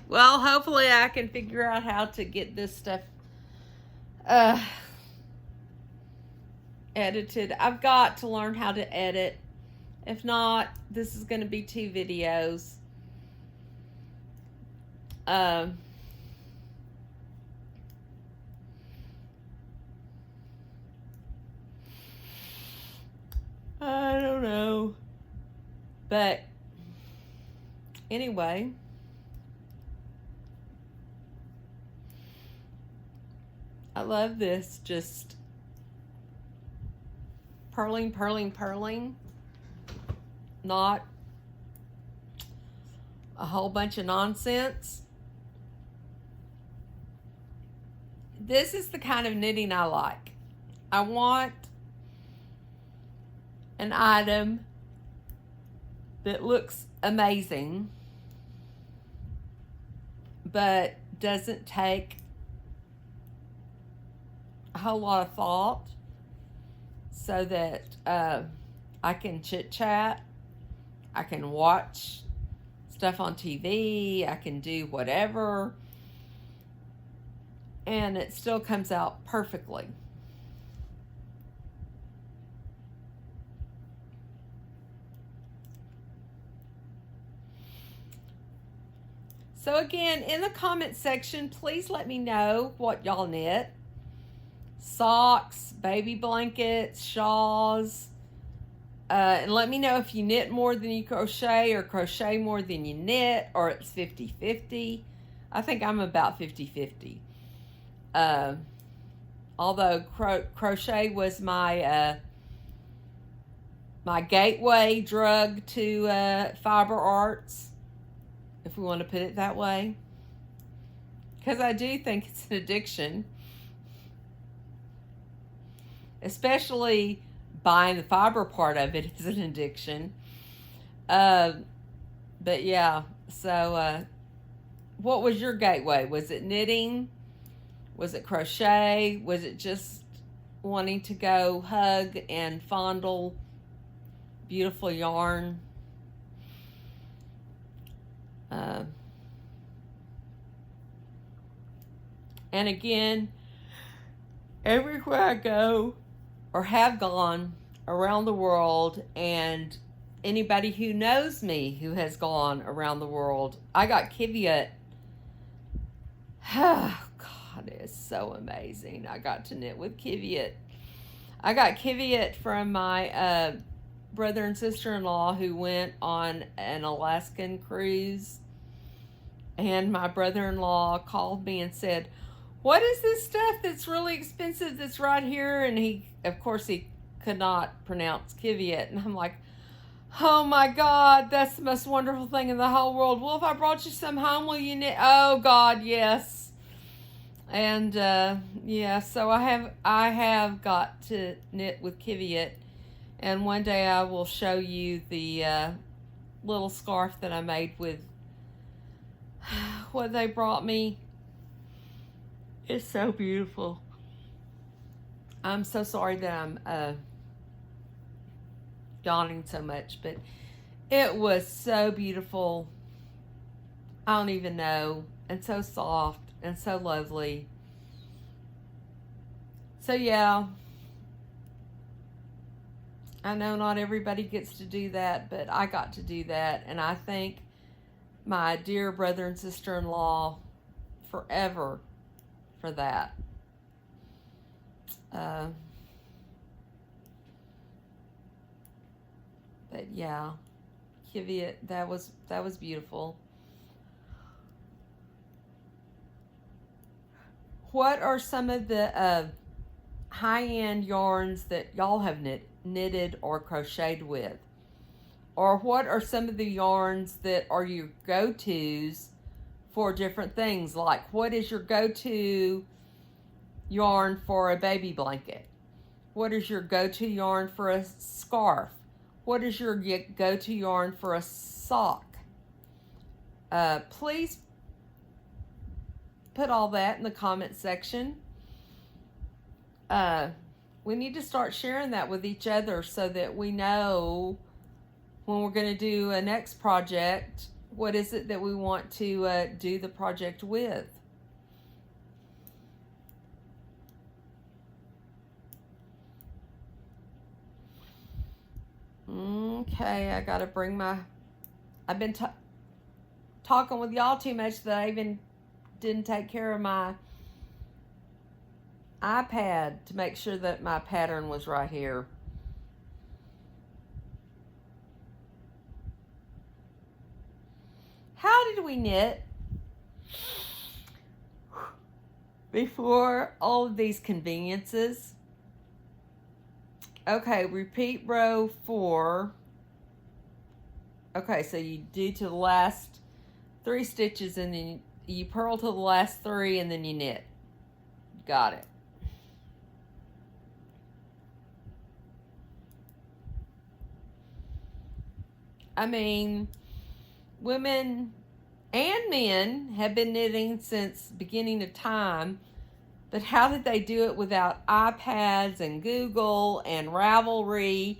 Well, hopefully I can figure out how to get this stuff uh, edited. I've got to learn how to edit. If not, this is going to be 2 videos. Um, I don't know. But anyway, I love this. Just purling, purling, purling. Not a whole bunch of nonsense. This is the kind of knitting I like. I want an item that looks amazing but doesn't take a whole lot of thought, so that I can chit chat, I can watch stuff on TV, I can do whatever, and it still comes out perfectly. So again, in the comment section, please let me know what y'all knit. Socks, baby blankets, shawls. And let me know if you knit more than you crochet, or crochet more than you knit, or it's 50-50. I think I'm about 50-50. Although crochet was my my gateway drug to fiber arts, if we want to put it that way, because I do think it's an addiction, especially buying the fiber part of it is an addiction. But yeah, so what was your gateway? Was it knitting? Was it crochet? Was it just wanting to go hug and fondle beautiful yarn? And again, everywhere I go or have gone around the world, and anybody who knows me who has gone around the world, I got Kiviot. Oh, God, it's so amazing. I got to knit with Kiviot. I got Kiviot from my brother and sister-in-law who went on an Alaskan cruise. And my brother-in-law called me and said, "What is this stuff that's really expensive that's right here?" And he, of course, he could not pronounce Kiviot. And I'm like, "Oh my God, that's the most wonderful thing in the whole world. Well, if I brought you some home, will you knit?" Oh God, yes. And yeah, so I have got to knit with Kiviot. And one day I will show you the little scarf that I made with what they brought me. It's so beautiful. I'm so sorry that I'm yawning so much, but it was so beautiful. I don't even know. And so soft and so lovely. So yeah, I know not everybody gets to do that, but I got to do that. And I thank my dear brother and sister-in-law forever for that. But yeah, Kiviot, that was beautiful. What are some of the high-end yarns that y'all have knitted or crocheted with? Or what are some of the yarns that are your go-tos for different things? Like, what is your go-to yarn for a baby blanket? What is your go-to yarn for a scarf? What is your go-to yarn for a sock? Please put all that in the comment section. We need to start sharing that with each other so that we know when we're going to do a next project what is it that we want to do the project with. Okay, I gotta bring my, I've been talking with y'all too much that I even didn't take care of my iPad to make sure that my pattern was right here. How did we knit before all of these conveniences? Okay, repeat row 4. Okay, so you do to the last 3 stitches and then you purl to the last 3 and then you knit. Got it. I mean, women and men have been knitting since beginning of time, but how did they do it without iPads and Google and Ravelry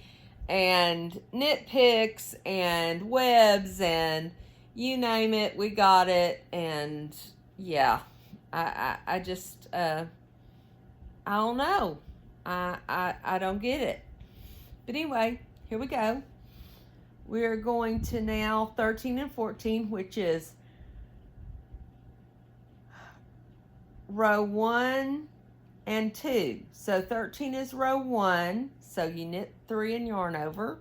and Knitpicks and webs and you name it, we got it. And yeah, I just I don't know. I don't get it. But anyway, here we go. We're going to now 13 and 14, which is row 1 and 2. So 13 is row 1, so you knit 3 and yarn over.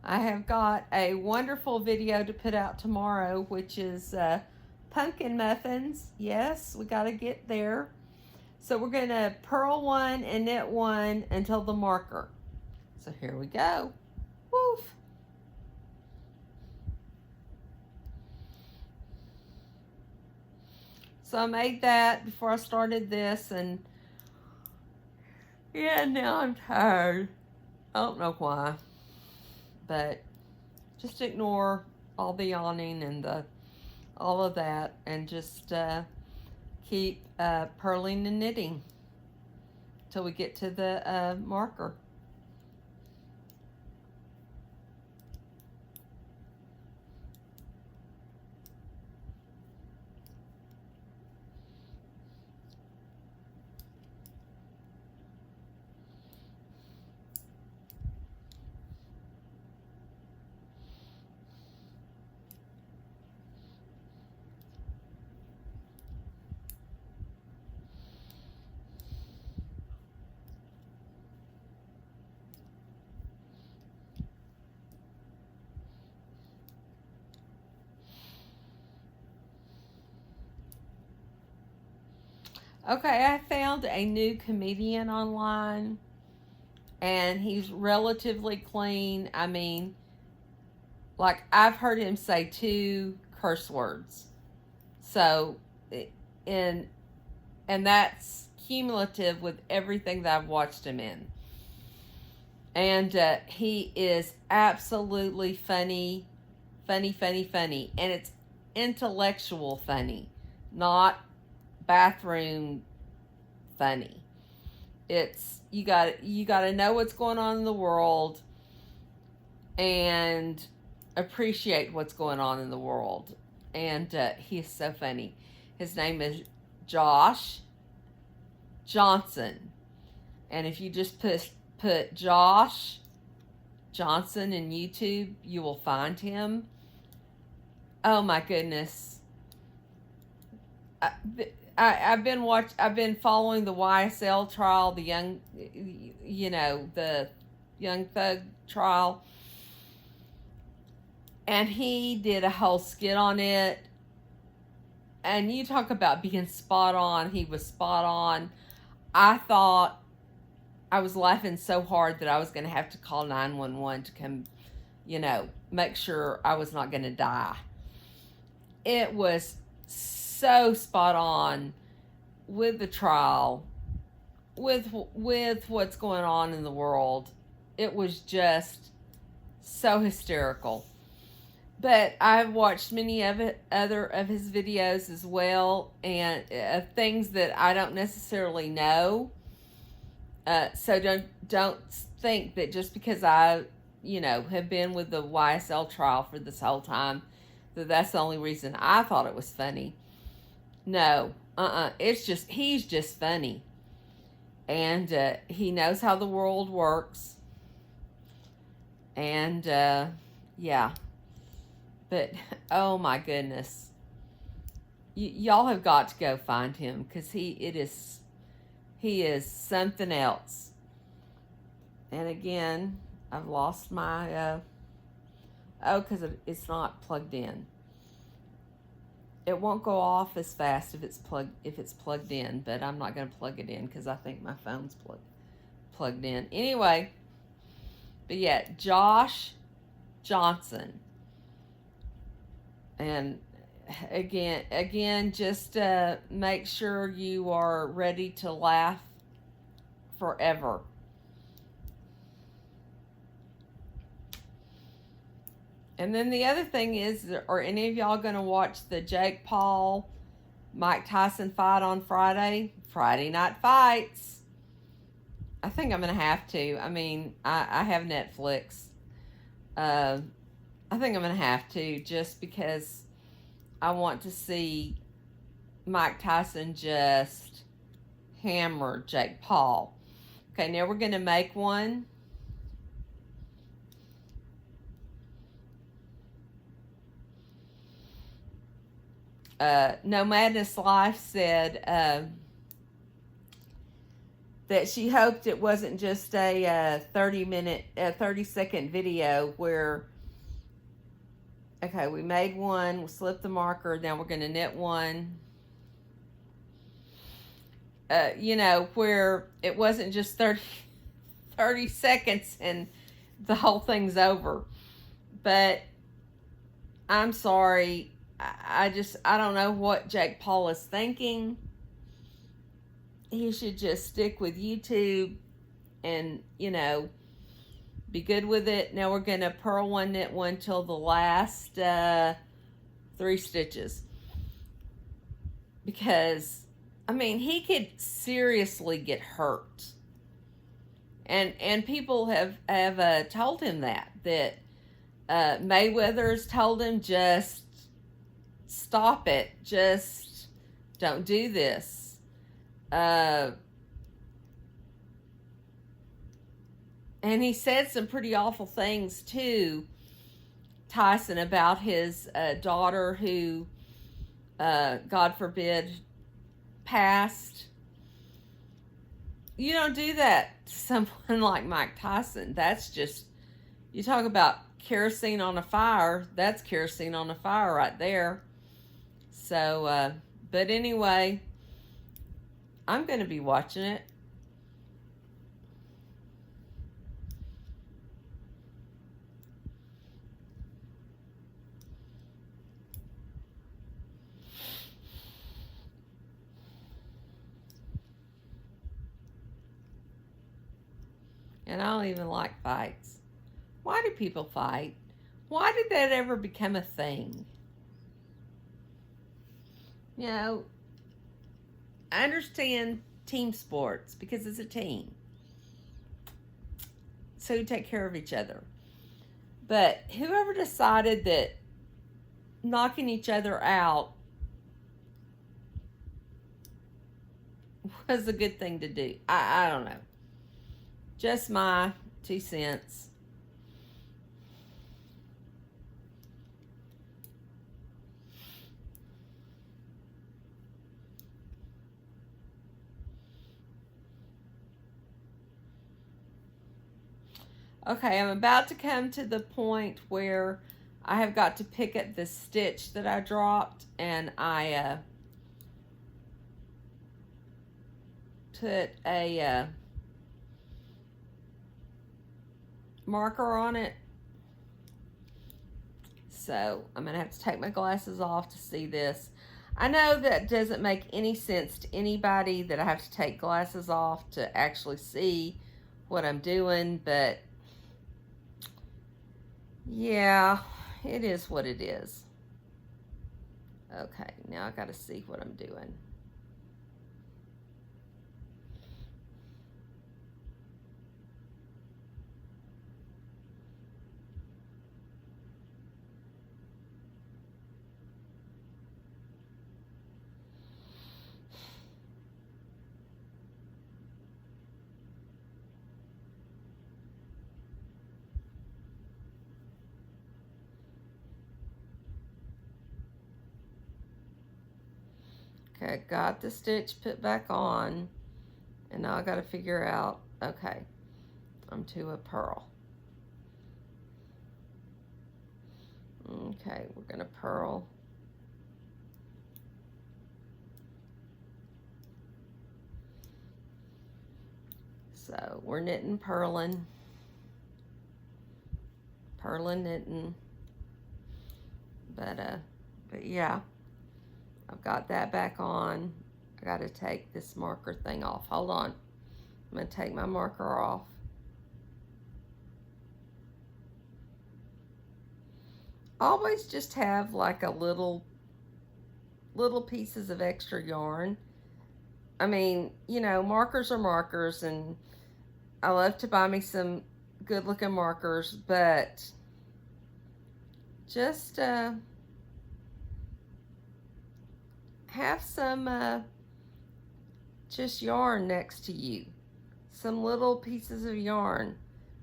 I have got a wonderful video to put out tomorrow, which is pumpkin muffins. Yes, we got to get there. So we're going to purl 1 and knit 1 until the marker. So here we go. Woof. So I made that before I started this, and yeah, now I'm tired. I don't know why, but just ignore all the yawning and all of that, and just keep purling and knitting till we get to the marker. Okay, I found a new comedian online, and he's relatively clean. I mean, like, I've heard him say 2 curse words. So, and that's cumulative with everything that I've watched him in. And he is absolutely funny. And it's intellectual funny, not bathroom funny. It's you got to know what's going on in the world and appreciate what's going on in the world. And he is so funny. His name is Josh Johnson, and if you just put Josh Johnson in YouTube, you will find him. Oh my goodness. I've been following the YSL trial, the the Young Thug trial, and he did a whole skit on it. And you talk about being spot on. He was spot on. I thought I was laughing so hard that I was going to have to call 911 to come, make sure I was not going to die. It was so spot on with the trial, with what's going on in the world. It was just so hysterical. But I've watched many other of his videos as well, and things that I don't necessarily know. So don't think that just because I, have been with the YSL trial for this whole time, that's the only reason I thought it was funny. No, it's just he's just funny, and he knows how the world works, and yeah. But oh my goodness, y'all have got to go find him because he is something else. And again, I've lost my because it's not plugged in. It won't go off as fast if it's plugged in, but I'm not going to plug it in because I think my phone's plugged in. Anyway, but yeah, Josh Johnson. And again, just make sure you are ready to laugh forever. And then the other thing is, are any of y'all going to watch the Jake Paul, Mike Tyson fight on Friday? Friday Night Fights. I think I'm going to have to. I mean, I have Netflix. I think I'm going to have to, just because I want to see Mike Tyson just hammer Jake Paul. Okay, now we're going to make one. No Madness Life said that she hoped it wasn't just a 30-second video where, okay, we made one, we'll slip the marker, now we're going to knit one. Where it wasn't just 30 seconds and the whole thing's over. But I'm sorry, I don't know what Jake Paul is thinking. He should just stick with YouTube and, be good with it. Now we're going to purl one, knit one till the last 3 stitches. Because, I mean, he could seriously get hurt. And people have told him that Mayweather's told him, just stop it. Just don't do this. And he said some pretty awful things to Tyson about his daughter who, God forbid, passed. You don't do that to someone like Mike Tyson. That's just, you talk about kerosene on a fire. That's kerosene on a fire right there. So, but anyway, I'm going to be watching it. And I don't even like fights. Why do people fight? Why did that ever become a thing? I understand team sports because it's a team. So you take care of each other. But whoever decided that knocking each other out was a good thing to do, I don't know. Just my 2 cents. Okay, I'm about to come to the point where I have got to pick up this stitch that I dropped, and I put a marker on it. So I'm going to have to take my glasses off to see this. I know that doesn't make any sense to anybody that I have to take glasses off to actually see what I'm doing, but yeah, it is what it is. Okay, now I got to see what I'm doing. Okay, got the stitch put back on, and now I got to figure out, okay, I'm to a purl. Okay, we're going to purl. So we're knitting, purling, knitting, but yeah, I've got that back on. I got to take this marker thing off. Hold on, I'm going to take my marker off. Always just have like a little pieces of extra yarn. I mean, you know, markers are markers, and I love to buy me some good looking markers, but just have some just yarn next to you, some little pieces of yarn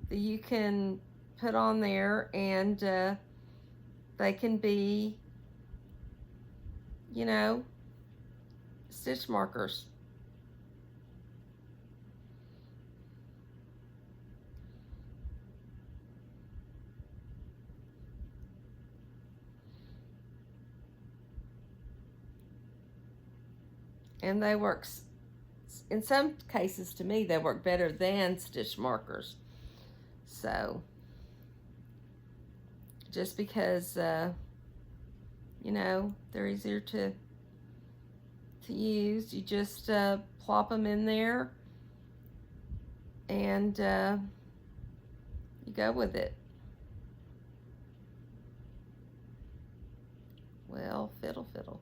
that you can put on there, and they can be, you know, stitch markers. And they work, in some cases to me, they work better than stitch markers. So, just because, you know, they're easier to use, you just plop them in there, and you go with it. Well, fiddle, fiddle.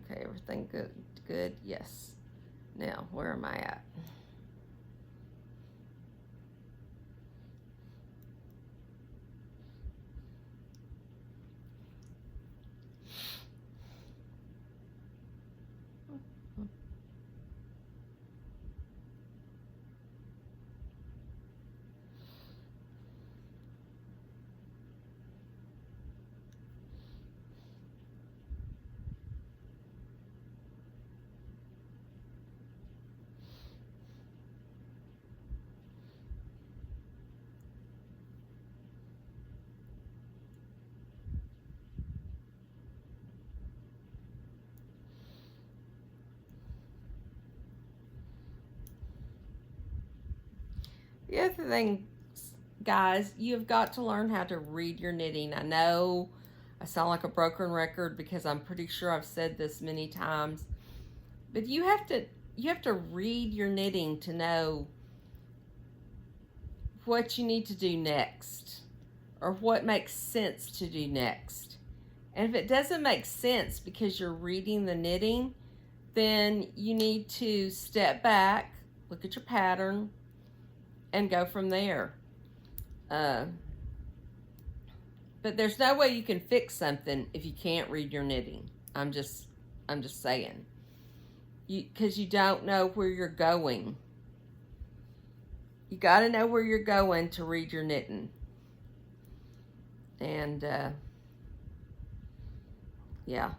Okay, everything good? Good, yes. Now, where am I at? The other thing, guys, you've got to learn how to read your knitting. I know I sound like a broken record because I'm pretty sure I've said this many times, but you have to read your knitting to know what you need to do next, or what makes sense to do next. And if it doesn't make sense because you're reading the knitting, then you need to step back, look at your pattern, and go from there. But there's no way you can fix something if you can't read your knitting. I'm just saying. Because you don't know where you're going. You got to know where you're going to read your knitting. And yeah.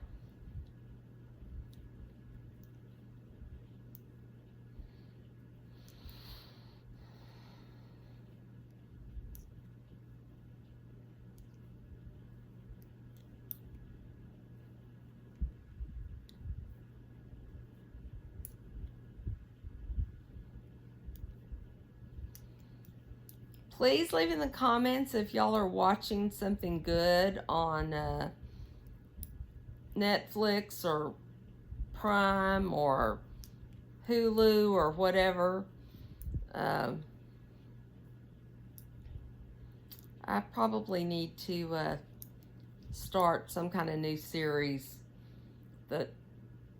Please leave in the comments if y'all are watching something good on Netflix or Prime or Hulu or whatever. I probably need to start some kind of new series that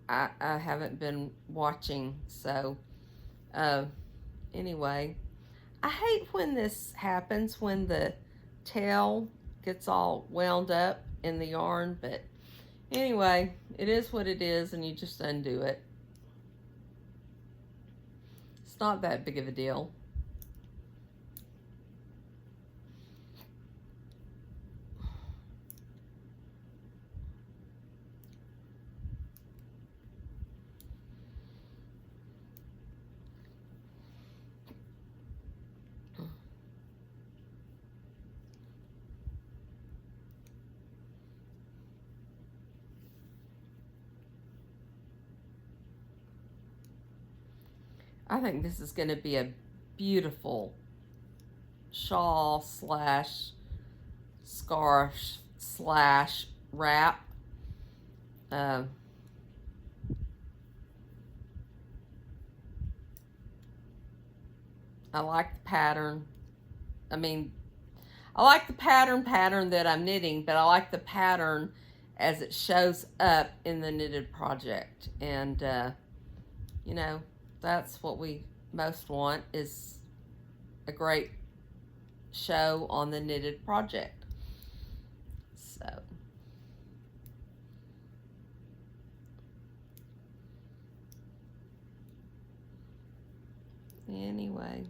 I haven't been watching. So, anyway, I hate when this happens, when the tail gets all wound up in the yarn, but anyway, it is what it is, and you just undo it. It's not that big of a deal. I think this is going to be a beautiful shawl slash scarf slash wrap. I like the pattern. I mean, I like the pattern that I'm knitting, but I like the pattern as it shows up in the knitted project. And, you know, that's what we most want, is a great show on the knitted project. So, anyway.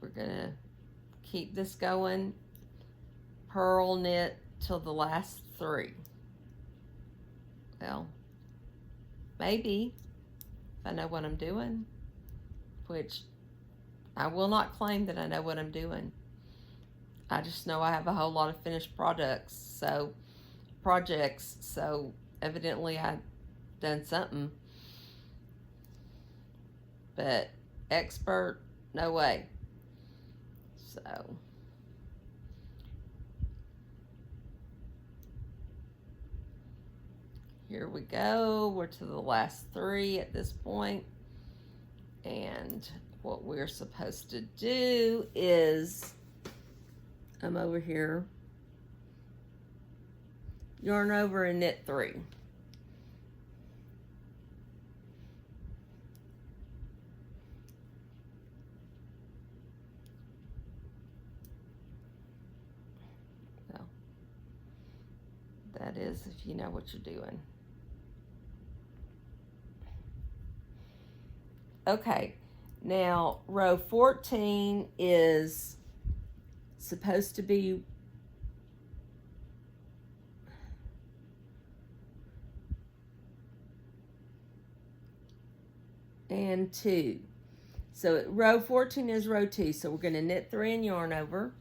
We're gonna keep this going, purl knit till the last 3. Well, maybe, if I know what I'm doing, which I will not claim that I know what I'm doing. I just know I have a whole lot of finished projects, so evidently I've done something. But expert, no way. So, here we go. We're to the last 3 at this point. And what we're supposed to do is, I'm over here, yarn over and knit 3. That is, if you know what you're doing. Okay, now row 14 is supposed to be and 2. So row 14 is row 2. So we're going to knit 3 and yarn over.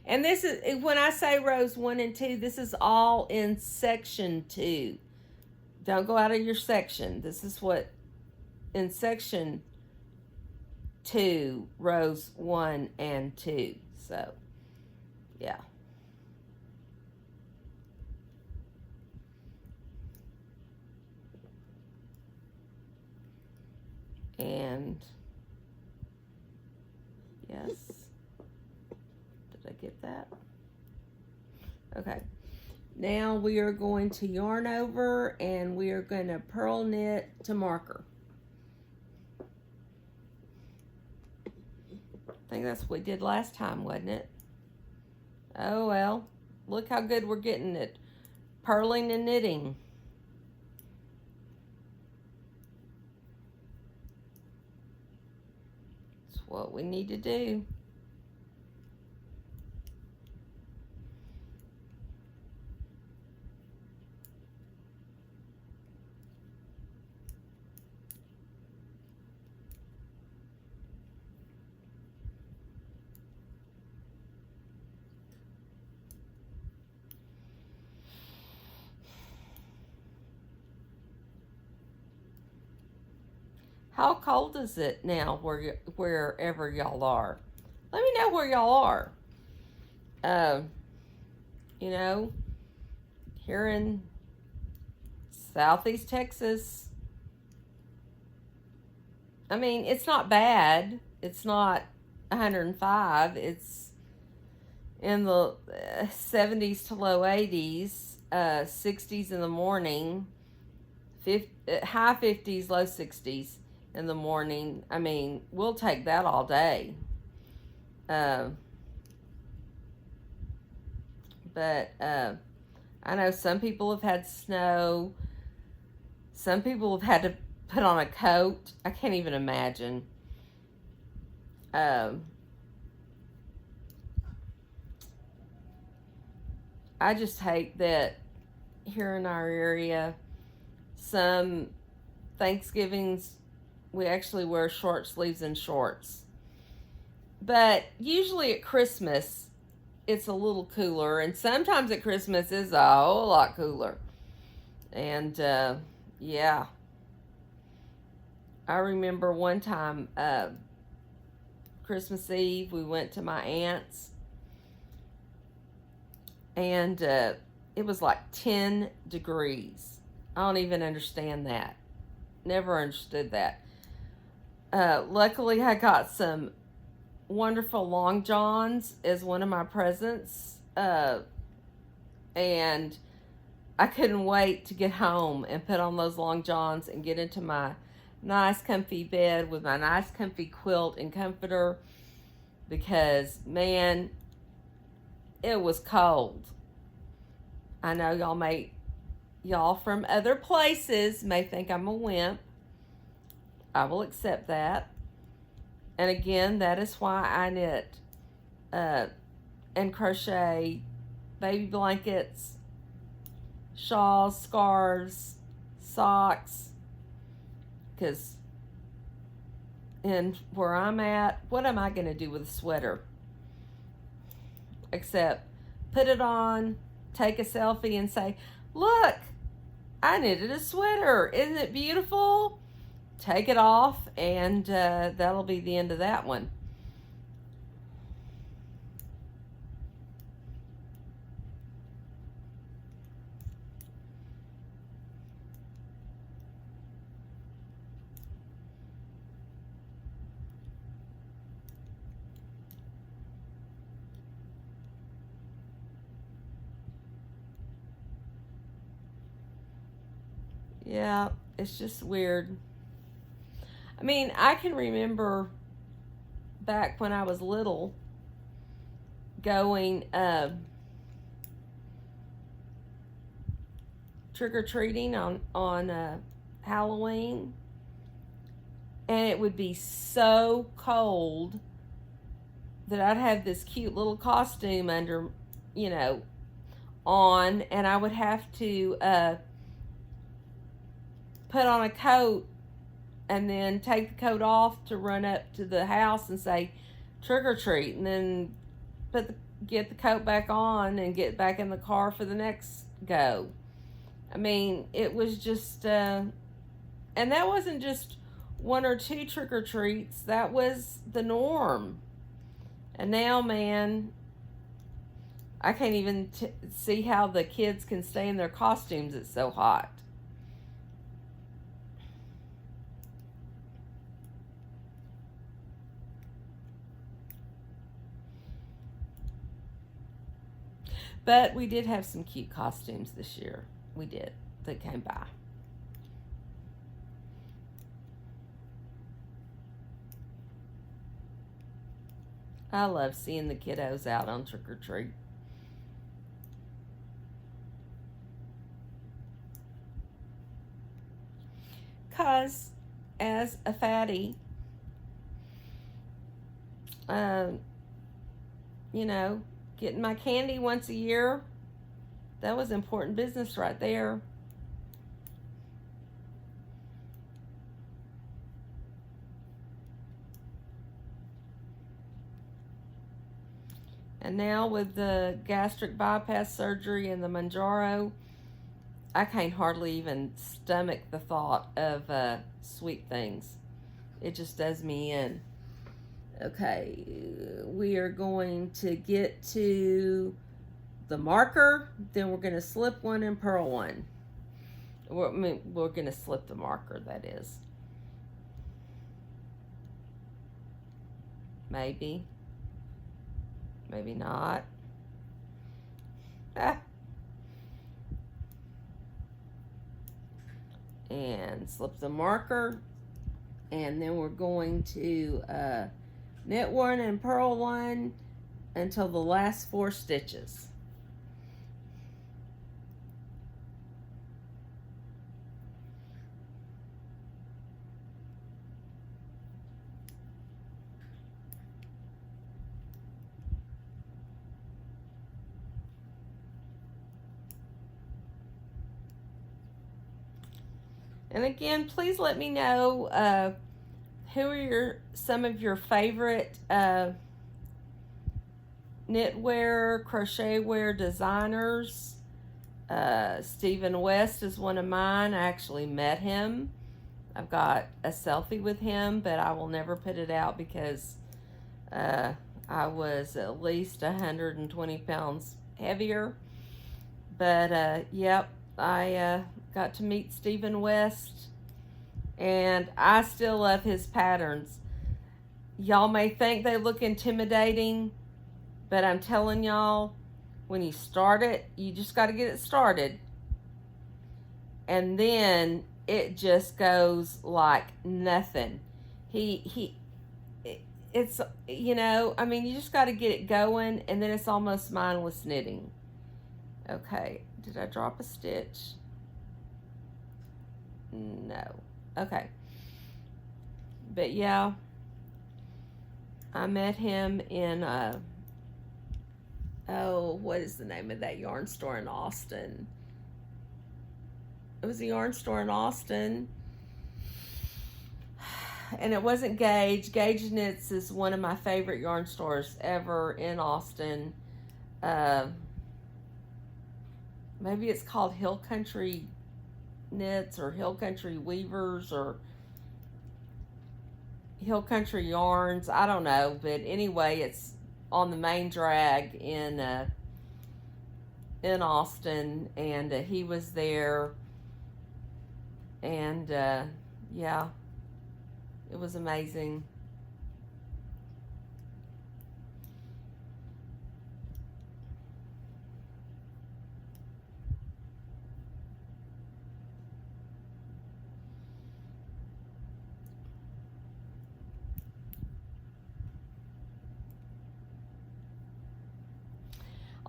And this is, when I say rows 1 and 2, this is all in section 2. Don't go out of your section. This is what in section 2, rows 1 and 2. So, yeah. And yes. Did I get that? Okay. Now we are going to yarn over and we are going to purl knit to marker. I think that's what we did last time, wasn't it? Oh well, look how good we're getting at purling and knitting. It's what we need to do. How cold is it now wherever y'all are? Let me know where y'all are. Uh, you know, here in Southeast Texas, I mean, it's not bad. It's not 105. It's in the 70s to low 80s, 60s in the morning, high 50s, low 60s in the morning. I mean, we'll take that all day. Uh, but I know some people have had snow. Some people have had to put on a coat. I can't even imagine. Um, I just hate that here in our area, some Thanksgivings we actually wear short sleeves and shorts. But usually at Christmas, it's a little cooler, and sometimes at Christmas is a whole lot cooler. And yeah, I remember one time, Christmas Eve, we went to my aunt's, and it was like 10 degrees. I don't even understand that. Never understood that. Luckily, I got some wonderful long johns as one of my presents, and I couldn't wait to get home and put on those long johns and get into my nice comfy bed with my nice comfy quilt and comforter, because man, it was cold. I know y'all from other places may think I'm a wimp. I will accept that. And again, that is why I knit and crochet baby blankets, shawls, scarves, socks. Because in where I'm at, what am I going to do with a sweater? Except put it on, take a selfie, and say, look, I knitted a sweater. Isn't it beautiful? Take it off, and that'll be the end of that one. Yeah, it's just weird. I mean, I can remember back when I was little going trick or treating on Halloween, and it would be so cold that I'd have this cute little costume under, you know, on, and I would have to put on a coat and then take the coat off to run up to the house and say trick or treat, and then get the coat back on and get back in the car for the next go. I mean, it was just and that wasn't just one or two trick or treats, that was the norm. And now, man, I can't even see how the kids can stay in their costumes. It's so hot. But we did have some cute costumes this year. We did. That came by. I love seeing the kiddos out on trick or treat. Because as a fatty, um, you know, getting my candy once a year, that was important business right there. And now with the gastric bypass surgery and the Mounjaro, I can't hardly even stomach the thought of sweet things. It just does me in. Okay, we are going to get to the marker, then we're going to slip one and purl one. We're going to slip the marker, that is. Maybe. Maybe not. Ah. And slip the marker. And then we're going to knit one and purl one until the last 4 stitches. And again, please let me know who are some of your favorite knitwear, crochetwear designers. Stephen West is one of mine. I actually met him. I've got a selfie with him, but I will never put it out because I was at least 120 pounds heavier. But yep, I got to meet Stephen West, and I still love his patterns. Y'all may think they look intimidating, but I'm telling y'all, when you start it, you just got to get it started. And then it just goes like nothing. It's, you know, I mean, you just got to get it going, and then it's almost mindless knitting. Okay, did I drop a stitch? No. Okay. But yeah, I met him in, what is the name of that yarn store in Austin? It was a yarn store in Austin. And it wasn't Gage. Gage Knits is one of my favorite yarn stores ever in Austin. Maybe it's called Hill Country Knits or Hill Country Weavers or Hill Country Yarns. I don't know. But anyway, it's on the main drag in Austin. And he was there. And yeah, it was amazing.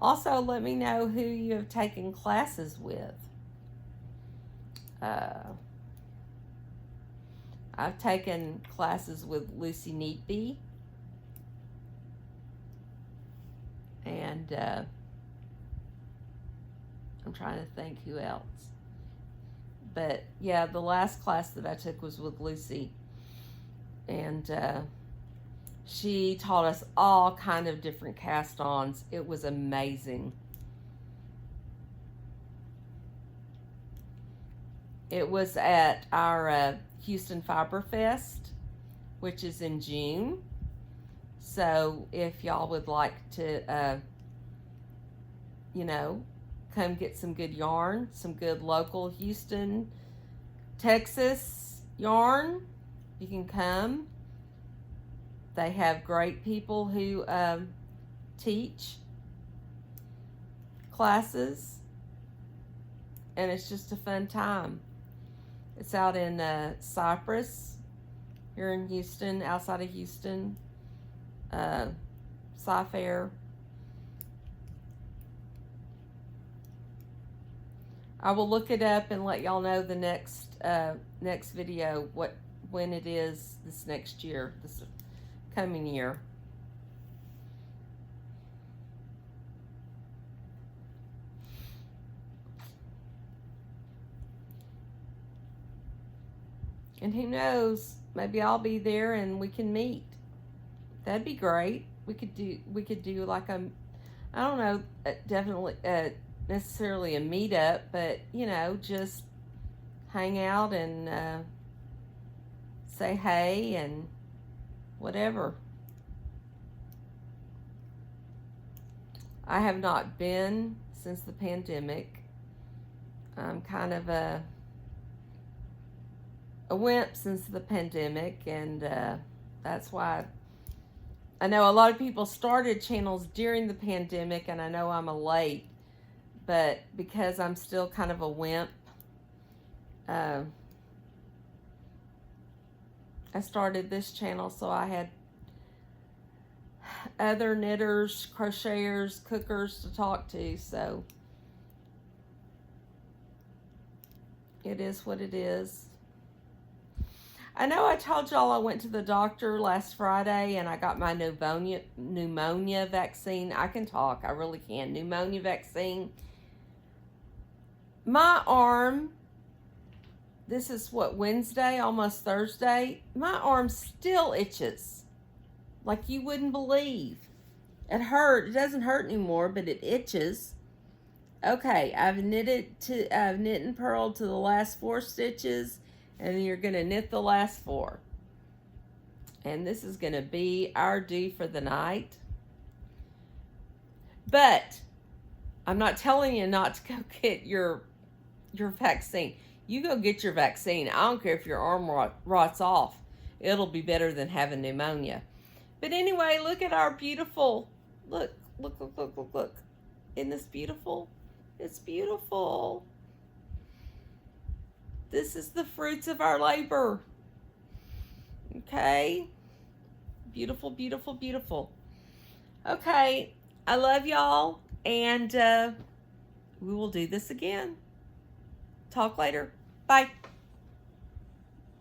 Also, let me know who you have taken classes with. I've taken classes with Lucy Neatby, and I'm trying to think who else. But yeah, the last class that I took was with Lucy, and she taught us all kind of different cast-ons. It was amazing. It was at our Houston Fiber Fest, which is in June. So if y'all would like to, you know, come get some good yarn, some good local Houston, Texas yarn, you can come. They have great people who teach classes, and it's just a fun time. It's out in Cypress, here in Houston, outside of Houston, Cy-Fair. I will look it up and let y'all know the next video when it is this next year, this coming year. And who knows, maybe I'll be there and we can meet. That'd be great. We could do like I don't know, definitely necessarily a meetup, but you know, just hang out and say hey and whatever. I have not been since the pandemic. I'm kind of a wimp since the pandemic, and that's why I know a lot of people started channels during the pandemic, and I know I'm a late, but because I'm still kind of a wimp, I started this channel so I had other knitters, crocheters, cookers to talk to, so it is what it is. I know I told y'all I went to the doctor last Friday and I got my pneumonia vaccine. I can talk, I really can. Pneumonia vaccine. My arm, this is what, Wednesday, almost Thursday, my arm still itches. Like you wouldn't believe. It hurt. It doesn't hurt anymore, but it itches. Okay, I've knit and purled to the last 4 stitches, and you're going to knit the last 4. And this is going to be our do for the night. But I'm not telling you not to go get your vaccine. You go get your vaccine. I don't care if your arm rots off. It'll be better than having pneumonia. But anyway, look at our beautiful, look. Isn't this beautiful? It's beautiful. This is the fruits of our labor. Okay? Beautiful, beautiful, beautiful. Okay, I love y'all, and we will do this again. Talk later. Bye.